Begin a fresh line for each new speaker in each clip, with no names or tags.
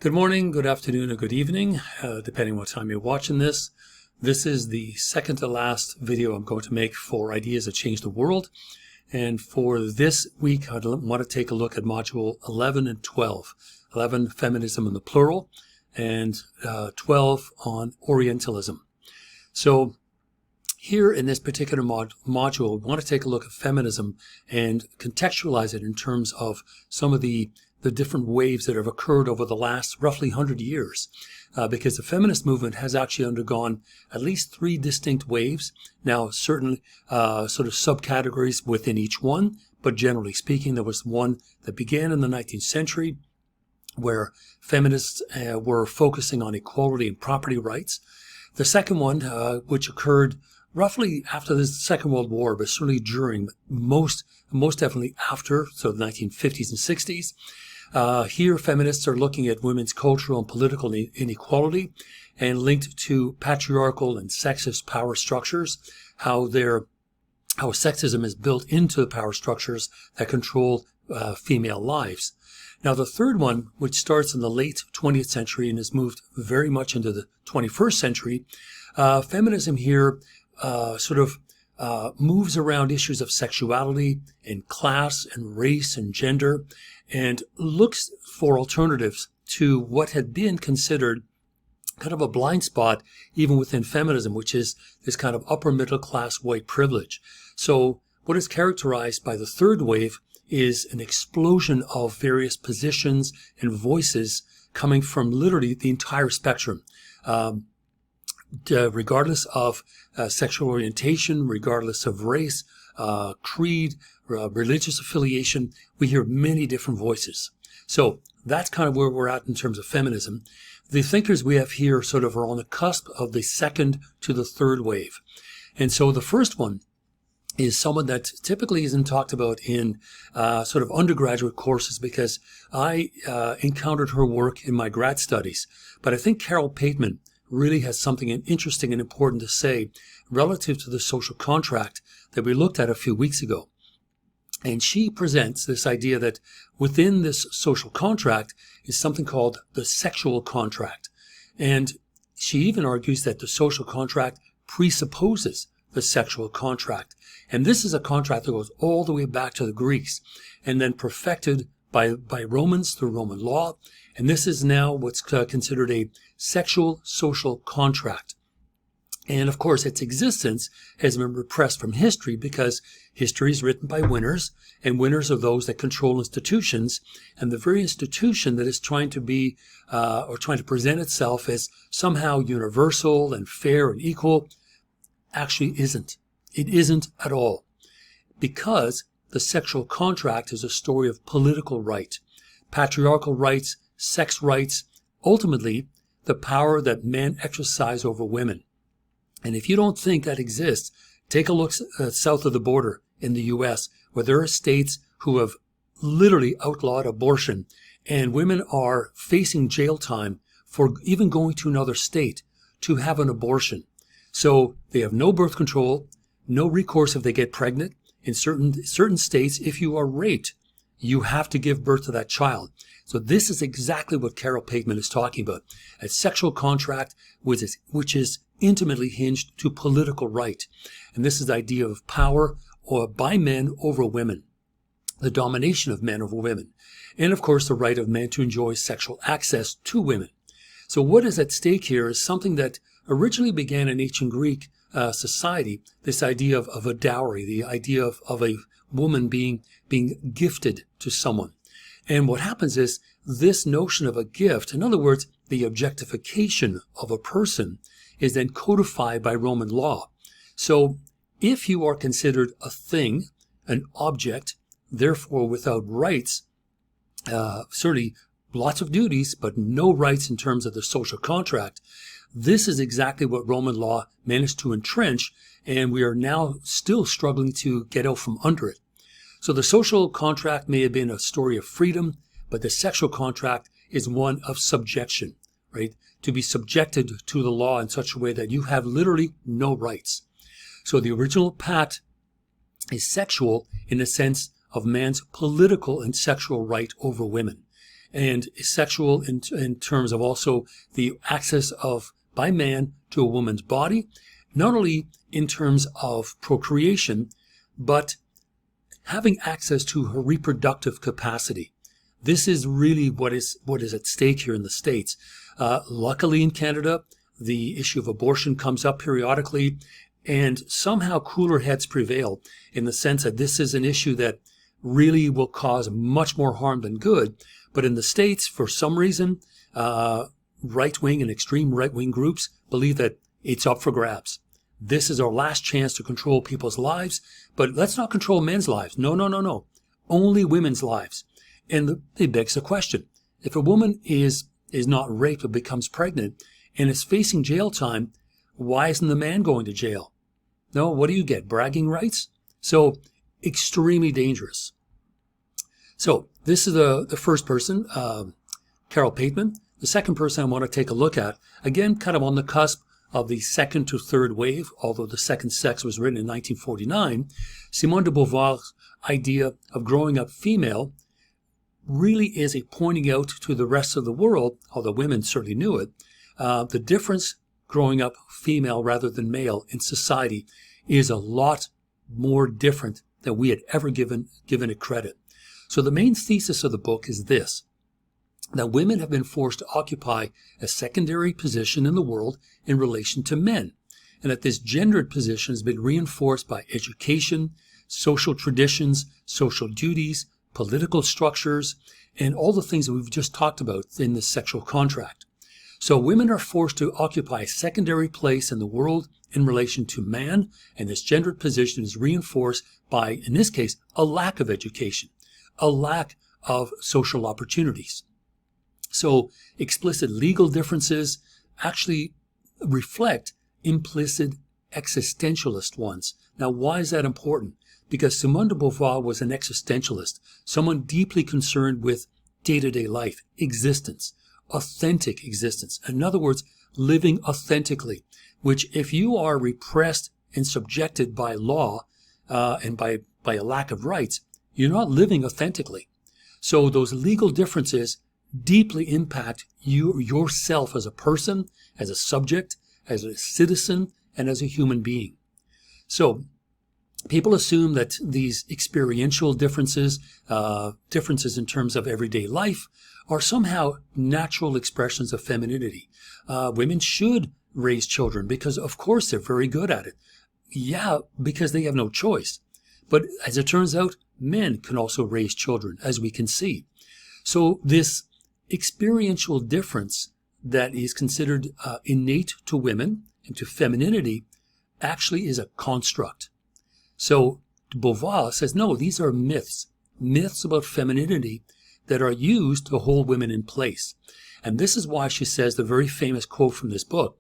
Good morning, good afternoon, or good evening, depending on what time you're watching this. This is the second to last video I'm going to make for Ideas That Change the World. And for this week, I want to take a look at Module 11 and 12. 11, Feminism and the Plural, and 12 on Orientalism. So here in this particular module, we want to take a look at feminism and contextualize it in terms of some of the different waves that have occurred over the last roughly 100 years. Because the feminist movement has actually undergone at least 3 distinct waves. Now, certain sort of subcategories within each one, but generally speaking, there was one that began in the 19th century where feminists were focusing on equality and property rights. The second one, which occurred roughly after the Second World War, but certainly during, most definitely after, so the 1950s and 60s. Here, feminists are looking at women's cultural and political inequality and linked to patriarchal and sexist power structures, how sexism is built into the power structures that control female lives. Now, the third one, which starts in the late 20th century and has moved very much into the 21st century, feminism here moves around issues of sexuality and class and race and gender, and looks for alternatives to what had been considered kind of a blind spot even within feminism, which is this kind of upper middle class white privilege. So what is characterized by the third wave is an explosion of various positions and voices coming from literally the entire spectrum. Regardless of sexual orientation, regardless of race, creed, religious affiliation, we hear many different voices. So that's kind of where we're at in terms of feminism. The thinkers we have here sort of are on the cusp of the second to the third wave. And so the first one is someone that typically isn't talked about in sort of undergraduate courses, because I encountered her work in my grad studies. But I think Carol Pateman really has something interesting and important to say relative to the social contract that we looked at a few weeks ago. And she presents this idea that within this social contract is something called the sexual contract. And she even argues that the social contract presupposes the sexual contract. And this is a contract that goes all the way back to the Greeks and then perfected by Romans through Roman law. And this is now what's considered a sexual social contract. And of course, its existence has been repressed from history because history is written by winners, and winners are those that control institutions. And the very institution that is trying to be, or trying to present itself as somehow universal and fair and equal, actually isn't. It isn't at all. Because the sexual contract is a story of political right, patriarchal rights, sex rights, ultimately the power that men exercise over women. And if you don't think that exists, take a look south of the border in the U.S., where there are states who have literally outlawed abortion, and women are facing jail time for even going to another state to have an abortion. So they have no birth control, no recourse if they get pregnant. In certain states, if you are raped, you have to give birth to that child. So this is exactly what Carol Pateman is talking about. A sexual contract which is intimately hinged to political right. And this is the idea of power by men over women, the domination of men over women, and of course the right of men to enjoy sexual access to women. So what is at stake here is something that originally began in ancient Greek society, this idea of a dowry, the idea of a woman being gifted to someone. And what happens is this notion of a gift, in other words, the objectification of a person, is then codified by Roman law. So if you are considered a thing, an object, therefore without rights, certainly lots of duties, but no rights in terms of the social contract, this is exactly what Roman law managed to entrench, and we are now still struggling to get out from under it. So the social contract may have been a story of freedom, but the sexual contract is one of subjection, right? To be subjected to the law in such a way that you have literally no rights. So the original pact is sexual in the sense of man's political and sexual right over women. and sexual in terms of also the access by man to a woman's body, not only in terms of procreation, but having access to her reproductive capacity. This is really what is at stake here in the States. Luckily in Canada, the issue of abortion comes up periodically, and somehow cooler heads prevail in the sense that this is an issue that really will cause much more harm than good. But in the States, for some reason, right-wing and extreme right-wing groups believe that it's up for grabs. This is our last chance to control people's lives, but let's not control men's lives. No. Only women's lives. And it begs the question, if a woman is not raped but becomes pregnant and is facing jail time, why isn't the man going to jail? No, what do you get? Bragging rights? So extremely dangerous. So this is the first person, Carol Pateman. The second person I want to take a look at, again, kind of on the cusp of the second to third wave, although The Second Sex was written in 1949, Simone de Beauvoir's idea of growing up female really is a pointing out to the rest of the world, although women certainly knew it, the difference growing up female rather than male in society is a lot more different than we had ever given it credit. So the main thesis of the book is this, that women have been forced to occupy a secondary position in the world in relation to men, and that this gendered position has been reinforced by education, social traditions, social duties, political structures, and all the things that we've just talked about in this sexual contract. So women are forced to occupy a secondary place in the world in relation to man, and this gendered position is reinforced by, in this case, a lack of education, a lack of social opportunities. So explicit legal differences actually reflect implicit existentialist ones. Now, why is that important? Because Simone de Beauvoir was an existentialist, someone deeply concerned with day-to-day life, existence, authentic existence. In other words, living authentically, which if you are repressed and subjected by law and by a lack of rights, you're not living authentically. So those legal differences deeply impact yourself as a person, as a subject, as a citizen, and as a human being. So people assume that these experiential differences, differences in terms of everyday life, are somehow natural expressions of femininity. Women should raise children because, of course, they're very good at it. Yeah, because they have no choice. But as it turns out, men can also raise children, as we can see. So this experiential difference that is considered innate to women and to femininity actually is a construct. So Beauvoir says, no, these are myths about femininity that are used to hold women in place. And this is why she says the very famous quote from this book.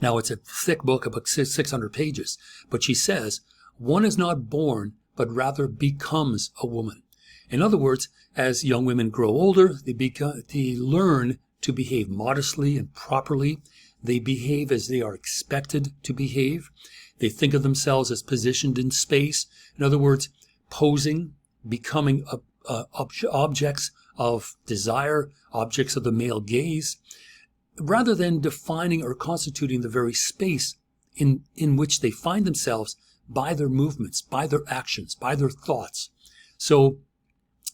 Now, it's a thick book, about 600 pages, but she says, one is not born, but rather becomes a woman. In other words, as young women grow older, they learn to behave modestly and properly. They behave as they are expected to behave. They think of themselves as positioned in space. In other words, posing, becoming objects of desire, objects of the male gaze, rather than defining or constituting the very space in which they find themselves by their movements, by their actions, by their thoughts. So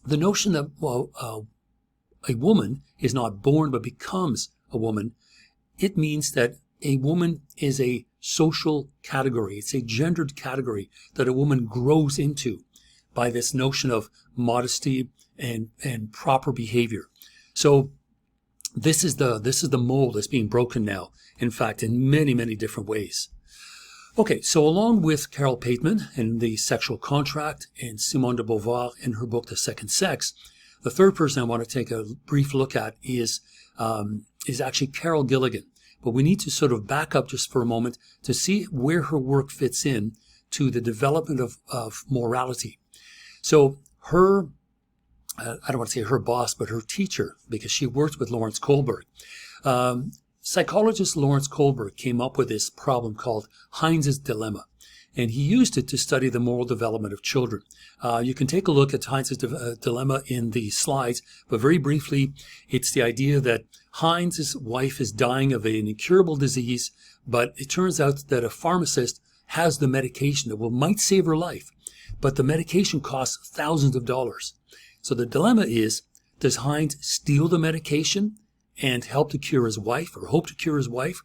the notion that, a woman is not born but becomes a woman, it means that a woman is a social category. It's a gendered category that a woman grows into by this notion of modesty and proper behavior. So this is the mold that's being broken now, in fact, in many, many different ways. Okay, so along with Carol Pateman in The Sexual Contract and Simone de Beauvoir in her book, The Second Sex, the third person I want to take a brief look at is actually Carol Gilligan. But we need to sort of back up just for a moment to see where her work fits in to the development of morality. So her, I don't want to say her boss, but her teacher, because she worked with Lawrence Kohlberg. Psychologist Lawrence Kohlberg came up with this problem called Heinz's dilemma. and he used it to study the moral development of children. You can take a look at Heinz's dilemma in the slides, but very briefly, it's the idea that Heinz's wife is dying of an incurable disease, but it turns out that a pharmacist has the medication that might save her life, but the medication costs thousands of dollars. So the dilemma is, does Heinz steal the medication and help to cure his wife, or hope to cure his wife?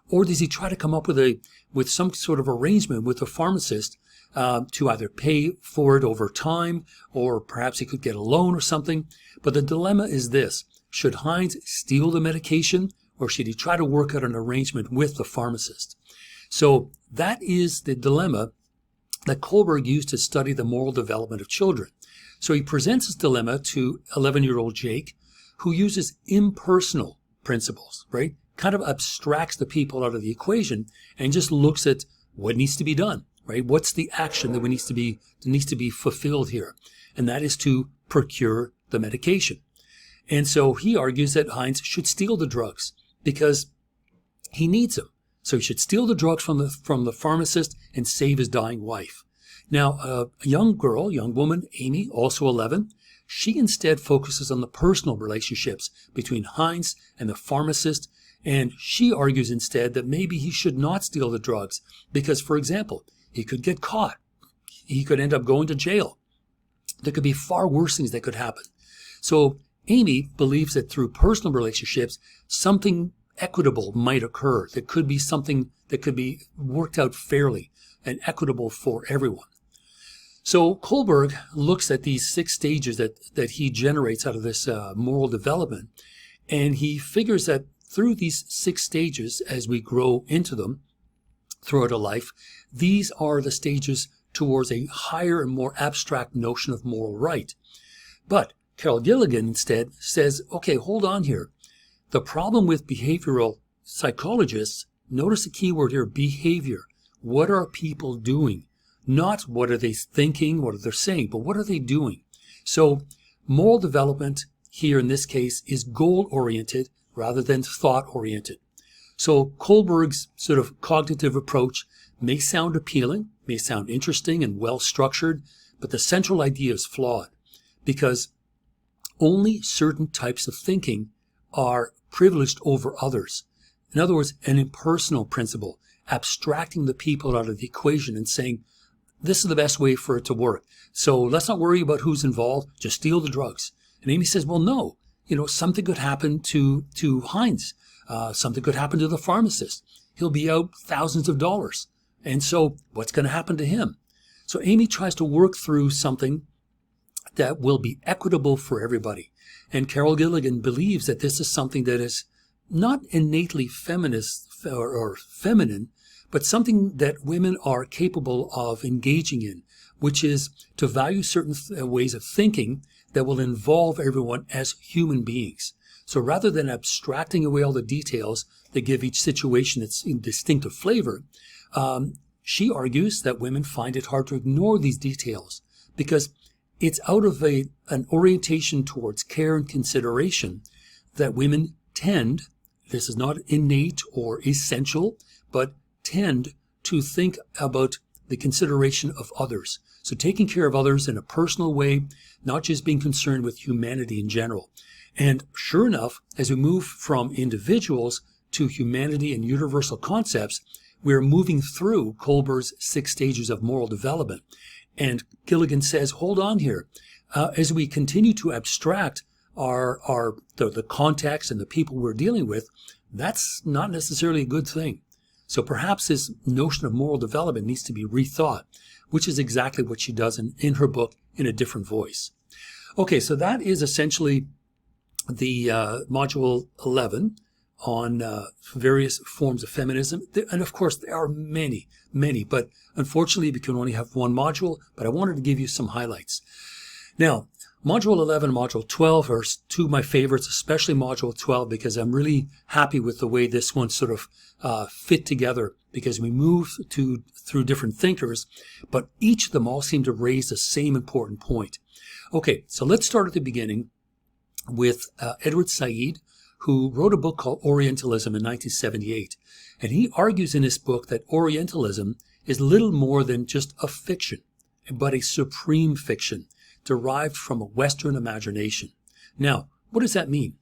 Or does he try to come up with some sort of arrangement with the pharmacist to either pay for it over time, or perhaps he could get a loan or something? But the dilemma is this: should Heinz steal the medication, or should he try to work out an arrangement with the pharmacist? So that is the dilemma that Kohlberg used to study the moral development of children. So he presents his dilemma to 11-year-old Jake, who uses impersonal principles, right? Kind of abstracts the people out of the equation and just looks at what needs to be done, right? What's the action that needs to be fulfilled here? And that is to procure the medication. And so he argues that Heinz should steal the drugs because he needs them. So he should steal the drugs from the pharmacist and save his dying wife. Now, a young woman, Amy, also 11, she instead focuses on the personal relationships between Heinz and the pharmacist, and she argues instead that maybe he should not steal the drugs because, for example, he could get caught. He could end up going to jail. There could be far worse things that could happen. So Amy believes that through personal relationships, something equitable might occur. That could be something that could be worked out fairly and equitable for everyone. So Kohlberg looks at these 6 stages that he generates out of this moral development, and he figures that through these 6 stages, as we grow into them throughout a life, these are the stages towards a higher and more abstract notion of moral right. But Carol Gilligan instead says, okay, hold on here. The problem with behavioral psychologists, notice the key word here, behavior. What are people doing? Not what are they thinking, what are they saying, but what are they doing? So moral development here in this case is goal-oriented rather than thought-oriented. So Kohlberg's sort of cognitive approach may sound appealing, may sound interesting and well-structured, but the central idea is flawed because only certain types of thinking are privileged over others. In other words, an impersonal principle, abstracting the people out of the equation and saying, this is the best way for it to work. So let's not worry about who's involved, just steal the drugs. And Amy says, well, no, something could happen to Heinz. Something could happen to the pharmacist. He'll be out thousands of dollars. And so what's going to happen to him? So Amy tries to work through something that will be equitable for everybody. And Carol Gilligan believes that this is something that is not innately feminist or feminine, but something that women are capable of engaging in, which is to value certain ways of thinking that will involve everyone as human beings. So rather than abstracting away all the details that give each situation its distinctive flavor, she argues that women find it hard to ignore these details because it's out of an orientation towards care and consideration that women tend, this is not innate or essential, but tend to think about the consideration of others. So taking care of others in a personal way, not just being concerned with humanity in general. And sure enough, as we move from individuals to humanity and universal concepts, we're moving through Kohlberg's 6 stages of moral development. And Gilligan says, hold on here. As we continue to abstract the context and the people we're dealing with, that's not necessarily a good thing. So perhaps this notion of moral development needs to be rethought, which is exactly what she does in her book in a different voice. Okay, so that is essentially the module 11 on various forms of feminism. And of course, there are many, but unfortunately, we can only have one module, but I wanted to give you some highlights. Now, Module 11 and Module 12 are 2 of my favorites, especially Module 12, because I'm really happy with the way this one sort of fit together, because we move through different thinkers, but each of them all seem to raise the same important point. Okay, so let's start at the beginning with Edward Said, who wrote a book called Orientalism in 1978. And he argues in this book that Orientalism is little more than just a fiction, but a supreme fiction derived from a Western imagination. Now, what does that mean?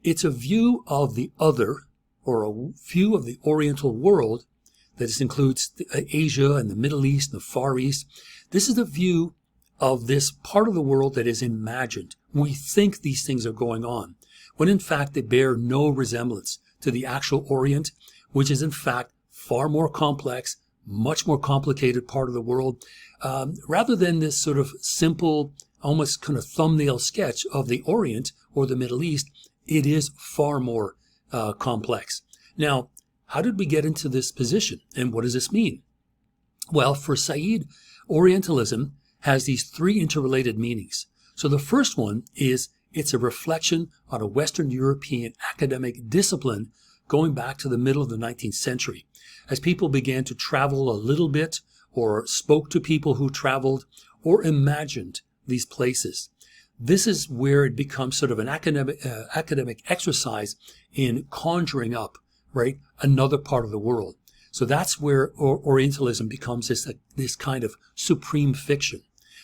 It's a view of the other, or a view of the Oriental world that includes Asia and the Middle East and the Far East. This is the view of this part of the world that is imagined. We think these things are going on, when in fact they bear no resemblance to the actual Orient, which is in fact far more complex, much more complicated part of the world. Rather than this sort of simple, almost kind of thumbnail sketch of the Orient or the Middle East, it is far more complex. Now, how did we get into this position, and what does this mean? Well, for Said, Orientalism has these three interrelated meanings. So the first one is it's a reflection on a Western European academic discipline going back to the middle of the 19th century. As people began to travel a little bit, or spoke to people who traveled, or imagined these places, this is where it becomes sort of an academic exercise in conjuring up, right, another part of the world. So that's where Orientalism becomes this kind of supreme fiction.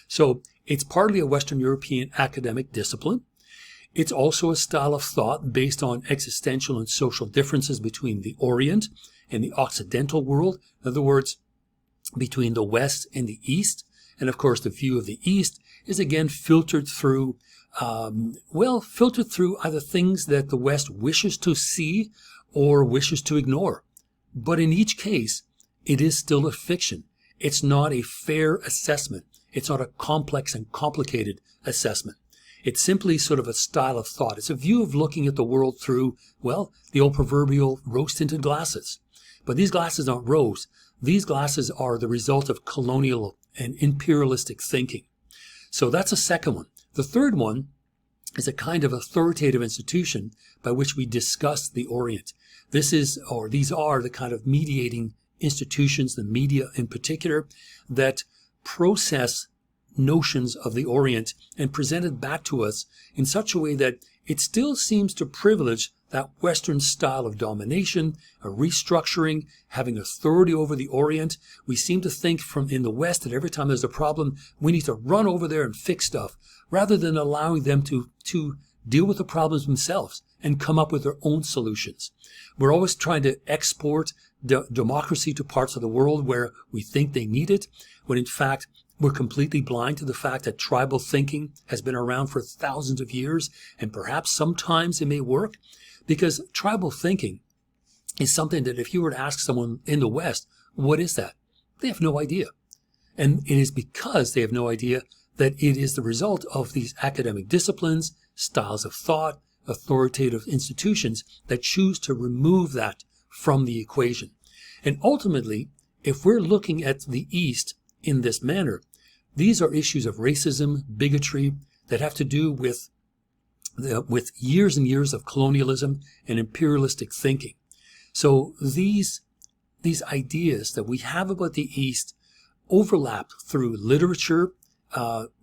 So it's partly a Western European academic discipline. It's also a style of thought based on existential and social differences between the Orient and the Occidental world. In other words, between the West and the East. And of course, the view of the East is again filtered through either things that the West wishes to see or wishes to ignore. But in each case, it is still a fiction. It's not a fair assessment. It's not a complex and complicated assessment. It's simply sort of a style of thought. It's a view of looking at the world through, well, the old proverbial rose-tinted glasses. But these glasses aren't rose. These glasses are the result of colonial and imperialistic thinking. So that's a second one. The third one is a kind of authoritative institution by which we discuss the Orient. These are the kind of mediating institutions, the media in particular, that process notions of the Orient and present it back to us in such a way that it still seems to privilege that Western style of domination, a restructuring, having authority over the Orient. We seem to think in the West that every time there's a problem, we need to run over there and fix stuff, rather than allowing them to deal with the problems themselves and come up with their own solutions. We're always trying to export democracy to parts of the world where we think they need it, when in fact we're completely blind to the fact that tribal thinking has been around for thousands of years, and perhaps sometimes it may work, because tribal thinking is something that if you were to ask someone in the West, what is that? They have no idea. And it is because they have no idea that it is the result of these academic disciplines, styles of thought, authoritative institutions that choose to remove that from the equation. And ultimately, if we're looking at the East in this manner, these are issues of racism, bigotry, that have to do with years and years of colonialism and imperialistic thinking. So these ideas that we have about the East overlap through literature,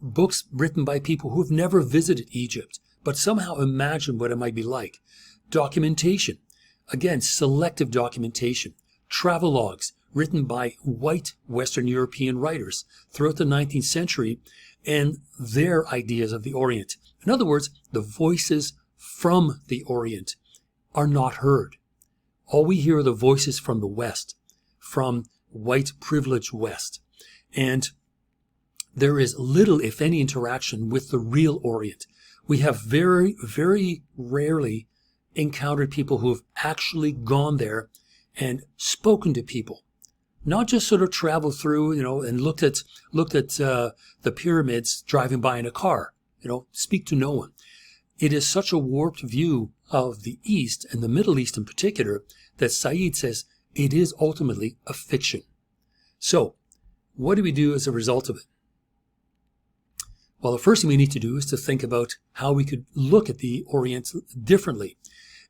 books written by people who have never visited Egypt, but somehow imagine what it might be like. Documentation, again, selective documentation, travelogues written by white Western European writers throughout the 19th century and their ideas of the Orient. In other words, the voices from the Orient are not heard. All we hear are the voices from the West, from white privileged West. And there is little, if any, interaction with the real Orient. We have very, very rarely encountered people who have actually gone there and spoken to people. Not just sort of traveled through, and looked at the pyramids driving by in a car, speak to no one. It is such a warped view of the East and the Middle East in particular that Said says it is ultimately a fiction. So, what do we do as a result of it? Well, the first thing we need to do is to think about how we could look at the Orient differently.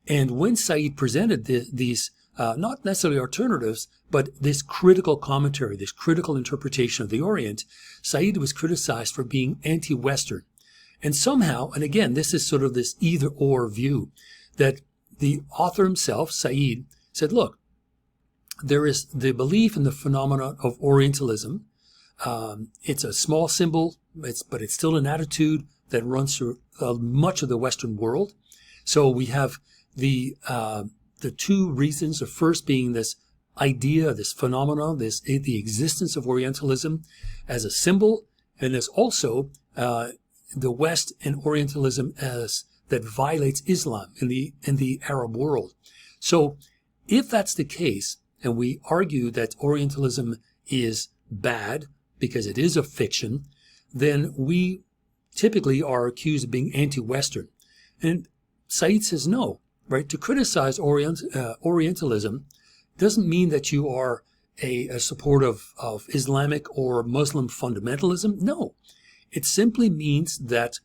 And when Said presented these not necessarily alternatives, but this critical commentary, this critical interpretation of the Orient, Said was criticized for being anti-Western. And somehow, and again, this is sort of this either-or view, that the author himself, Said, said, look, there is the belief in the phenomenon of Orientalism. It's a small symbol, but it's still an attitude that runs through much of the Western world. So we have the two reasons. The first being this idea, this phenomenon, the existence of Orientalism as a symbol, and there's also the West and Orientalism as that violates Islam in the Arab world. So if that's the case, and we argue that Orientalism is bad because it is a fiction, then we typically are accused of being anti-Western. And Said says no, right? To criticize Orientalism doesn't mean that you are a supporter of Islamic or Muslim fundamentalism. No, it simply means that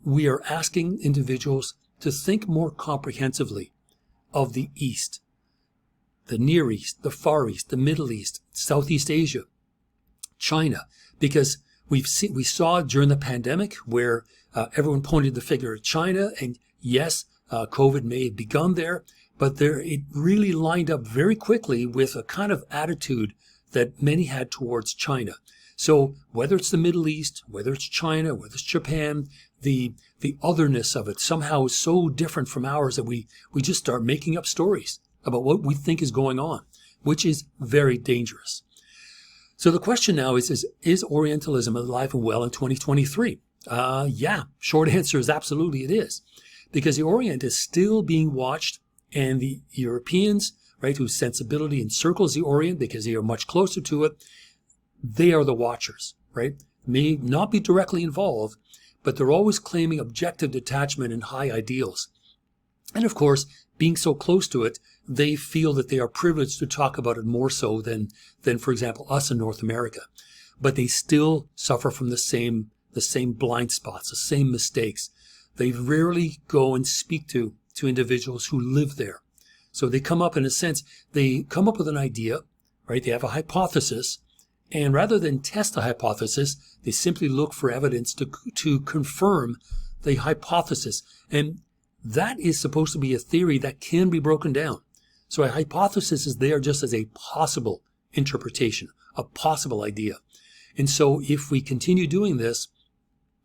we are asking individuals to think more comprehensively of the East, the Near East, the Far East, the Middle East, Southeast Asia, China, because we saw during the pandemic where everyone pointed the finger at China, and yes, COVID may have begun there, but it really lined up very quickly with a kind of attitude that many had towards China. So whether it's the Middle East, whether it's China, whether it's Japan, the otherness of it somehow is so different from ours that we just start making up stories about what we think is going on, which is very dangerous. So the question now is Orientalism alive and well in 2023? Yeah, short answer is absolutely it is. Because the Orient is still being watched, and the Europeans, right, whose sensibility encircles the Orient because they are much closer to it, they are the watchers, right? May not be directly involved, but they're always claiming objective detachment and high ideals. And of course, being so close to it, they feel that they are privileged to talk about it more so than for example, us in North America. But they still suffer from the same blind spots, the same mistakes. They rarely go and speak to individuals who live there. So they come up, in a sense, they come up with an idea, right? They have a hypothesis, and rather than test the hypothesis, they simply look for evidence to confirm the hypothesis. And that is supposed to be a theory that can be broken down. So a hypothesis is there just as a possible interpretation, a possible idea. And so if we continue doing this,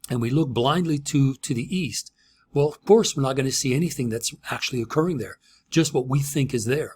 and we look blindly to the East, well, of course, we're not going to see anything that's actually occurring there, just what we think is there.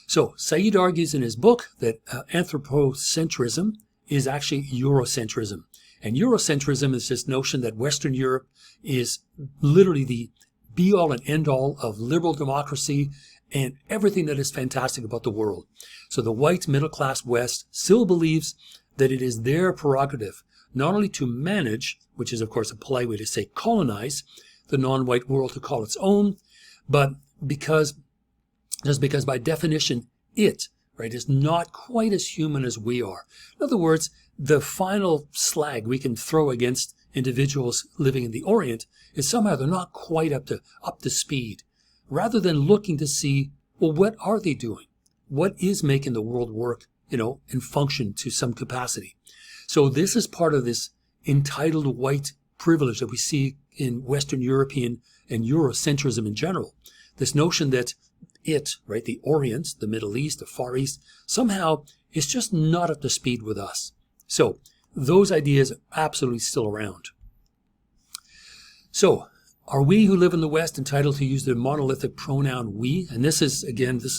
So Said argues in his book that anthropocentrism is actually Eurocentrism. And Eurocentrism is this notion that Western Europe is literally the be-all and end-all of liberal democracy and everything that is fantastic about the world. So the white middle-class West still believes that it is their prerogative not only to manage, which is of course a polite way to say colonize, the non-white world to call its own, but because by definition it, right, is not quite as human as we are. In other words, the final slag we can throw against individuals living in the Orient is somehow they're not quite up to speed. Rather than looking to see, well, what are they doing? What is making the world work, and function to some capacity? So this is part of this entitled white privilege that we see in Western European and Eurocentrism in general. This notion that it, right, the Orient, the Middle East, the Far East, somehow is just not up to speed with us. So those ideas are absolutely still around. So are we who live in the West entitled to use the monolithic pronoun we? And this is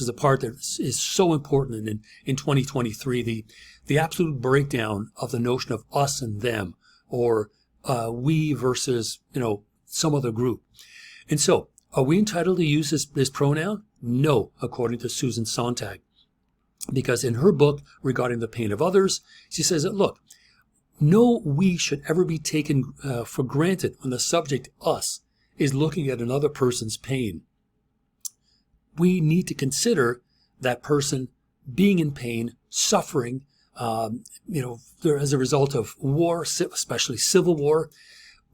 a part that is so important in 2023, the absolute breakdown of the notion of us and them, or we versus, some other group. And so, are we entitled to use this pronoun? No, according to Susan Sontag. Because in her book regarding the pain of others, she says that, look, no we should ever be taken for granted when the subject, us, is looking at another person's pain. We need to consider that person being in pain, suffering, as a result of war, especially civil war.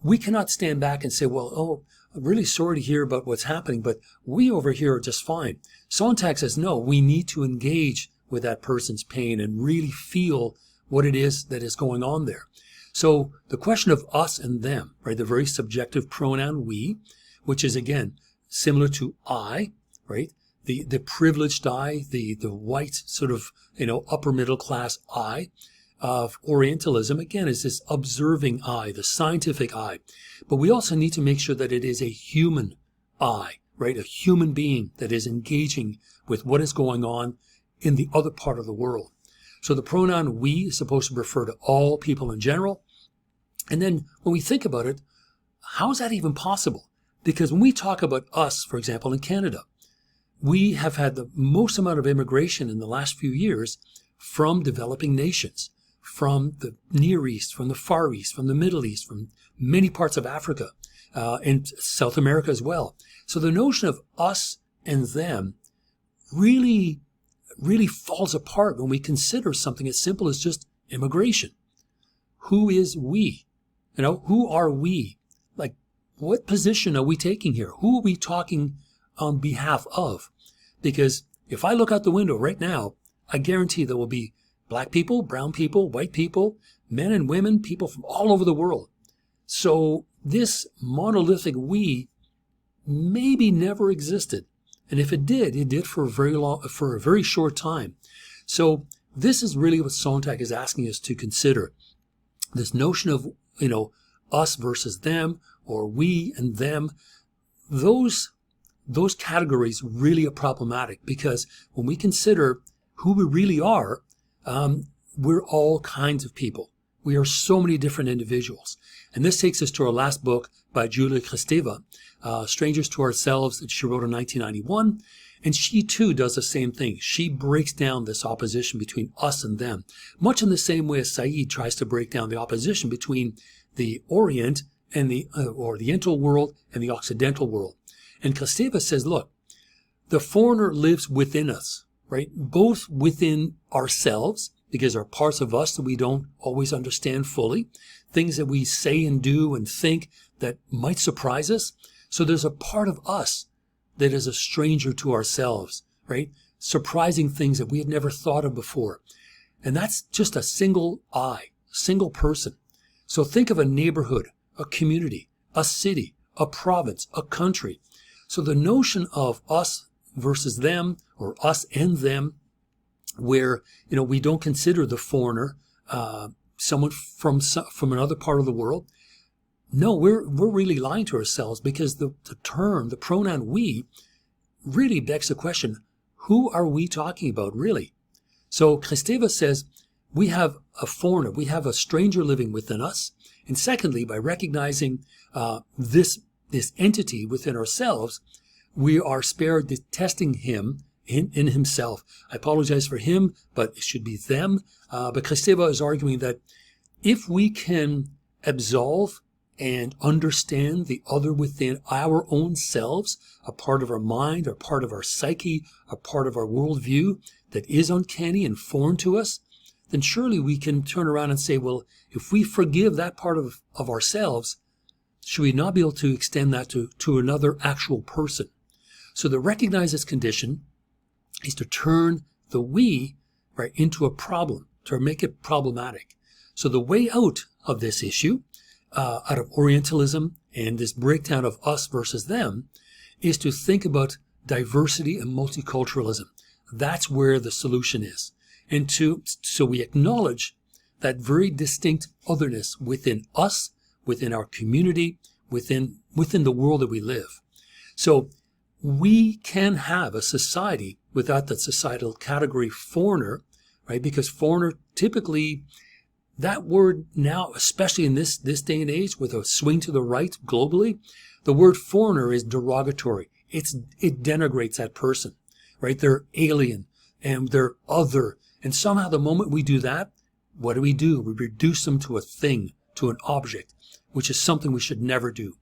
We cannot stand back and say, well, I'm really sorry to hear about what's happening, but we over here are just fine. Sontag says, no, we need to engage with that person's pain and really feel what it is that is going on there. So the question of us and them, right, the very subjective pronoun we, which is, again, similar to I, right, the privileged I, the white sort of, upper middle class I of Orientalism, again, is this observing I, the scientific I. But we also need to make sure that it is a human I, right? A human being that is engaging with what is going on in the other part of the world. So the pronoun we is supposed to refer to all people in general. And then when we think about it, how is that even possible? Because when we talk about us, for example, in Canada, we have had the most amount of immigration in the last few years from developing nations, from the Near East, from the Far East, from the Middle East, from many parts of Africa, and South America as well. So the notion of us and them really falls apart when we consider something as simple as just immigration. Who is we? Who are we? Like, what position are we taking here? Who are we talking on behalf of? Because if I look out the window right now, I guarantee there will be black people, brown people, white people, men and women, people from all over the world. So this monolithic we maybe never existed. And if it did for a very short time. So this is really what Sontag is asking us to consider. This notion of, us versus them, or we and them, those categories really are problematic, because when we consider who we really are, we're all kinds of people. We are so many different individuals. And this takes us to our last book by Julia Kristeva, Strangers to Ourselves, that she wrote in 1991. And she too does the same thing. She breaks down this opposition between us and them, much in the same way as Said tries to break down the opposition between the Orient and the Oriental world and the Occidental world. And Kristeva says, look, the foreigner lives within us, right? Both within ourselves, because there are parts of us that we don't always understand fully, things that we say and do and think that might surprise us. So there's a part of us that is a stranger to ourselves, right? Surprising things that we had never thought of before. And that's just a single I, single person. So think of a neighborhood, a community, a city, a province, a country. So the notion of us versus them, or us and them, where, we don't consider the foreigner, someone from another part of the world. No, we're really lying to ourselves, because the pronoun we really begs the question, who are we talking about really? So Kristeva says we have a foreigner, we have a stranger living within us. And secondly, by recognizing this entity within ourselves, we are spared detesting him in himself. I apologize for him, but it should be them. But Kristeva is arguing that if we can absolve and understand the other within our own selves, a part of our mind, a part of our psyche, a part of our worldview that is uncanny and foreign to us, then surely we can turn around and say, well, if we forgive that part of ourselves, should we not be able to extend that to another actual person? So to recognize this condition is to turn the we, right, into a problem, to make it problematic. So the way out of this issue, out of Orientalism and this breakdown of us versus them, is to think about diversity and multiculturalism. That's where the solution is. And so we acknowledge that very distinct otherness within us, within our community, within the world that we live. So we can have a society without that societal category foreigner, right? Because foreigner, typically, that word now, especially in this day and age, with a swing to the right globally, the word foreigner is derogatory. It denigrates that person, right? They're alien and they're other. And somehow the moment we do that, what do? We reduce them to a thing, to an object, which is something we should never do.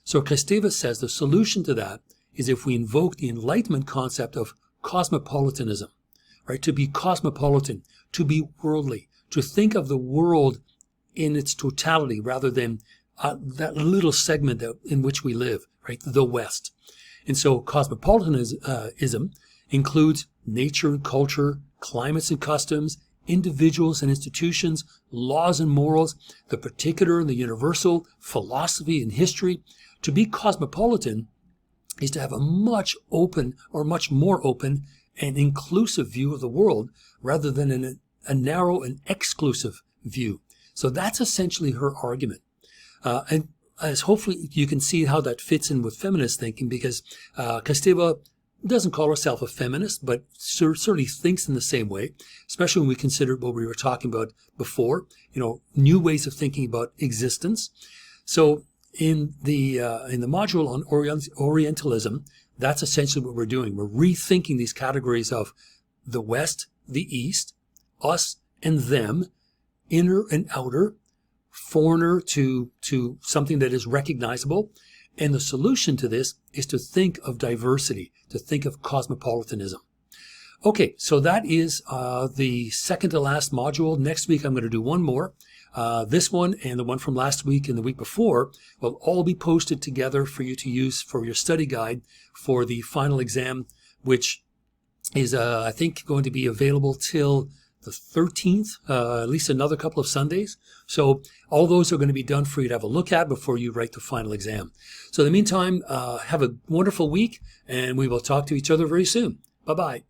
So Kristeva says the solution to that is if we invoke the Enlightenment concept of cosmopolitanism, right? To be cosmopolitan, to be worldly, to think of the world in its totality rather than that little segment in which we live, right? The West. And so cosmopolitanism includes nature and culture, climates and customs, individuals and institutions, laws and morals, the particular and the universal, philosophy and history. To be cosmopolitan is to have a much more open and inclusive view of the world rather than a narrow and exclusive view. So that's essentially her argument. And as hopefully you can see how that fits in with feminist thinking, because Kosteva doesn't call herself a feminist, but certainly thinks in the same way, especially when we consider what we were talking about before, new ways of thinking about existence. So in the module on Orientalism, that's essentially what we're doing. We're rethinking these categories of the West, the East, us and them, inner and outer, foreigner to something that is recognizable. And the solution to this is to think of diversity, to think of cosmopolitanism. Okay, so that is the second to last module. Next week I'm going to do one more. This one and the one from last week and the week before will all be posted together for you to use for your study guide for the final exam, which is, I think, going to be available till the 13th, at least another couple of Sundays. So all those are going to be done for you to have a look at before you write the final exam. So in the meantime, have a wonderful week, and we will talk to each other very soon. Bye-bye.